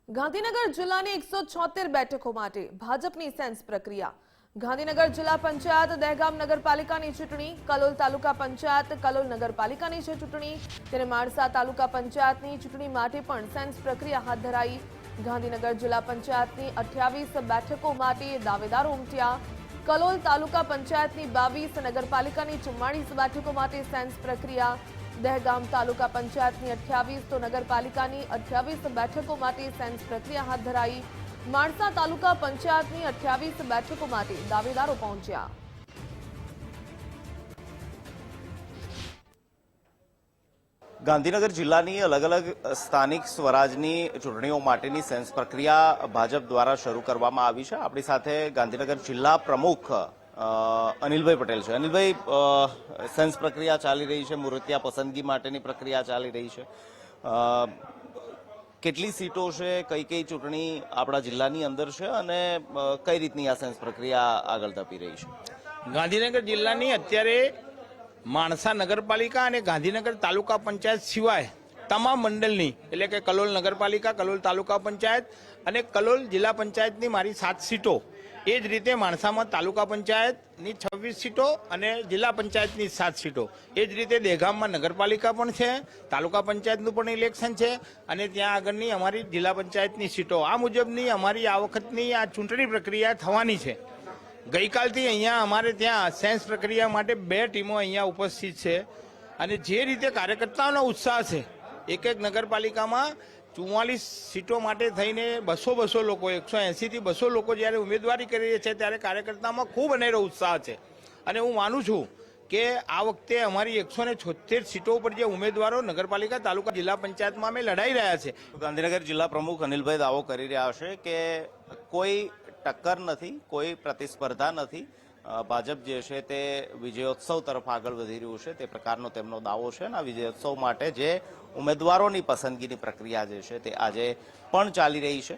ગાંધીનગર જિલ્લાની 176 બેઠકો માટે ભાજપની સેન્સ પ્રક્રિયા। ગાંધીનગર જિલ્લા પંચાયત દહેગામ નગરપાલિકાની ચૂંટણી, કલોલ તાલુકા પંચાયત કલોલ નગરપાલિકાની છે ચૂંટણી, ત્યારે માણસા તાલુકા પંચાયતની ચૂંટણી માટે પણ સેન્સ પ્રક્રિયા હાથ ધરાઈ। ગાંધીનગર જિલ્લા પંચાયતની 28 બેઠકો માટે દાવેદારો ઉમટ્યા। કલોલ તાલુકા પંચાયતની 22, નગરપાલિકાની 44 બેઠકો માટે સેન્સ પ્રક્રિયા। દહેગામ તાલુકા પંચાયતની 28 તો નગરપાલિકાની 28 બેઠકો માટે સેન્સ પ્રક્રિયા હાથ ધરાઈ। માણસા તાલુકા પંચાયતની 28 બેઠકો માટે દાવેદારો પહોંચ્યા। ગાંધીનગર જિલ્લાની અલગ અલગ સ્થાનિક સ્વરાજની ચૂંટણીઓ માટેની સેન્સ પ્રક્રિયા ભાજપ દ્વારા શરૂ કરવામાં આવી છે। આપણી સાથે ગાંધીનગર જિલ્લા પ્રમુખ અનિલભાઈ પટેલ છે। અનિલભાઈ, સેન્સ પ્રક્રિયા ચાલી રહી છે, મૂર્તિયા પસંદગી માટેની પ્રક્રિયા ચાલી રહી છે, કેટલી સીટો છે, કઈ કઈ ચૂંટણી આપણા જિલ્લાની અંદર છે અને કઈ રીતની આ સેન્સ પ્રક્રિયા આગળ ધપી રહી છે? ગાંધીનગર જિલ્લાની અત્યારે માણસા નગરપાલિકા અને ગાંધીનગર તાલુકા પંચાયત સિવાય તમામ મંડળની એટલે કે કલોલ નગરપાલિકા, કલોલ તાલુકા પંચાયત અને કલોલ જિલ્લા પંચાયતની મારી 7 સીટો, એ જ રીતે માણસામાં તાલુકા પંચાયતની 26 સીટો અને જિલ્લા પંચાયતની 7 સીટો, એ જ રીતે દહેગામમાં નગરપાલિકા પણ છે, તાલુકા પંચાયતનું પણ ઇલેક્શન છે અને ત્યાં આગળની અમારી જિલ્લા પંચાયતની સીટો, આ મુજબની અમારી આ વખતની આ ચૂંટણી પ્રક્રિયા થવાની છે। ગઈકાલથી અહીંયા અમારે ત્યાં સેન્સ પ્રક્રિયા માટે 2 ટીમો અહીંયા ઉપસ્થિત છે અને જે રીતે કાર્યકર્તાઓનો ઉત્સાહ છે, એક એક નગરપાલિકામાં 44 સીટો માટે થઈને 200 લોકો, 180 થી 200 લોકો જ્યારે ઉમેદવારી કરી રહ્યા છે ત્યારે કાર્યકર્તામાં ખૂબ અનેરો ઉત્સાહ છે અને હું માનું છું કે આ વખતે અમારી 176 સીટો ઉપર જે ઉમેદવારો નગરપાલિકા, તાલુકા, જિલ્લા પંચાયતમાં અમે લડાઈ રહ્યા છે। ગાંધીનગર જિલ્લા પ્રમુખ અનિલભાઈ દાવો કરી રહ્યા છે કે કોઈ ટક્કર નથી, કોઈ પ્રતિસ્પર્ધા નથી, ભાજપ જે છે તે વિજયોત્સવ તરફ આગળ વધી રહ્યું છે, તે પ્રકારનો તેમનો દાવો છે અને આ વિજયોત્સવ માટે જે ઉમેદવારોની પસંદગીની પ્રક્રિયા જે છે તે આજે પણ ચાલી રહી છે।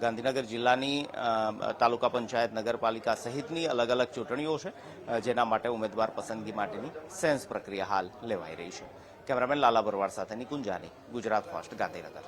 ગાંધીનગર જિલ્લાની તાલુકા પંચાયત, નગરપાલિકા સહિતની અલગ અલગ ચૂંટણીઓ છે જેના માટે ઉમેદવાર પસંદગી માટેની સેન્સ પ્રક્રિયા હાલ લેવાઈ રહી છે। કેમેરામેન લાલા ભરવાડ સાથે નિકુંજ જાની, ગુજરાત ફર્સ્ટ, ગાંધીનગર।